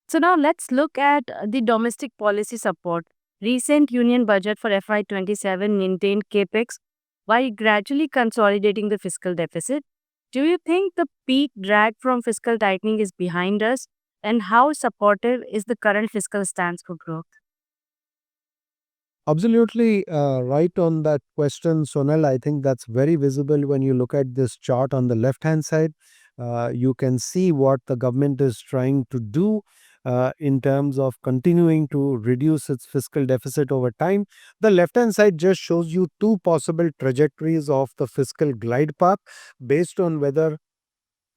So now let's look at the domestic policy support. Recent union budget for FY27 maintained capex while gradually consolidating the fiscal deficit. Do you think the peak drag from fiscal tightening is behind us? And how supportive is the current fiscal stance for growth? Absolutely right on that question, Sonal. I think that's very visible when you look at this chart on the left hand side. You can see what the government is trying to do in terms of continuing to reduce its fiscal deficit over time. The left hand side just shows you two possible trajectories of the fiscal glide path based on whether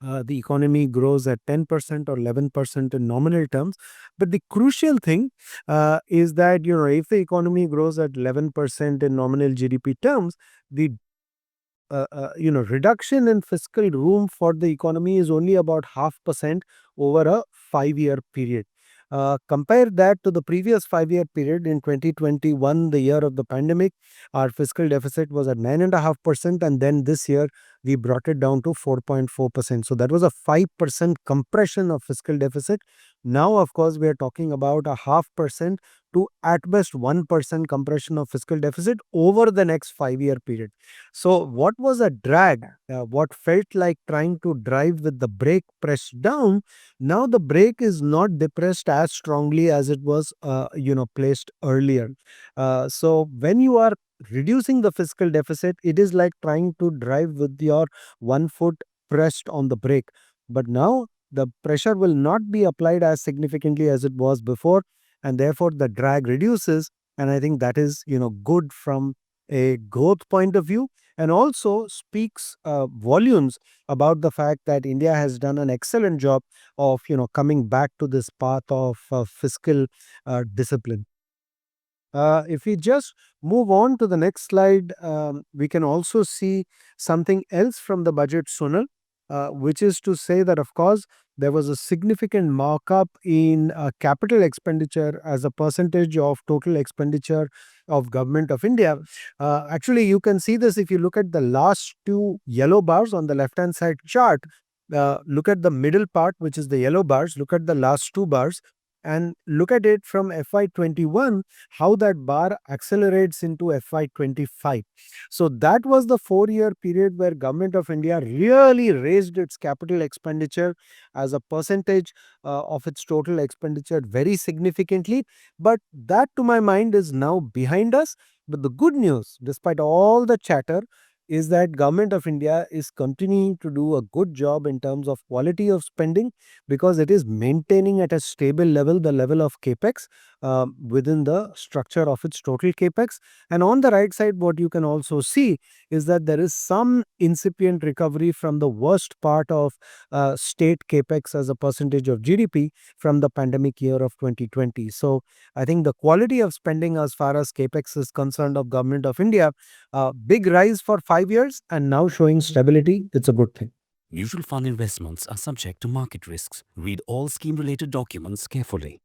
the economy grows at 10% or 11% in nominal terms. But the crucial thing is that, if the economy grows at 11% in nominal GDP terms, the reduction in fiscal room for the economy is only about 0.5% over a 5-year period. Compare that to the previous 5-year period in 2021, the year of the pandemic. Our fiscal deficit was at 9.5%, and then this year we brought it down to 4.4%. So that was a 5% compression of fiscal deficit. Now, of course, we are talking about a 0.5% to at best 1% compression of fiscal deficit over the next 5-year period. So, what was a drag, what felt like trying to drive with the brake pressed down, now the brake is not depressed as strongly as it was, placed earlier. So, when you are reducing the fiscal deficit, it is like trying to drive with your one foot pressed on the brake. But now the pressure will not be applied as significantly as it was before, and therefore the drag reduces. And I think that is, good from a growth point of view, and also speaks volumes about the fact that India has done an excellent job of, coming back to this path of fiscal discipline. If we just move on to the next slide, we can also see something else from the budget, Sunil, which is to say that, of course, there was a significant markup in capital expenditure as a percentage of total expenditure of Government of India. Actually, you can see this if you look at the last two yellow bars on the left-hand side chart. Look at the middle part, which is the yellow bars. Look at the last two bars and look at it from FY21, how that bar accelerates into FY25. So that was the 4-year period where Government of India really raised its capital expenditure as a percentage of its total expenditure very significantly. But that, to my mind, is now behind us. But the good news, despite all the chatter, is that Government of India is continuing to do a good job in terms of quality of spending, because it is maintaining at a stable level the level of capex within the structure of its total capex. And on the right side, what you can also see is that there is some incipient recovery from the worst part of state capex as a percentage of GDP from the pandemic year of 2020. So I think the quality of spending as far as capex is concerned of Government of India, big rise for 5 years and now showing stability. It's a good thing. Mutual fund investments are subject to market risks. Read all scheme related documents carefully.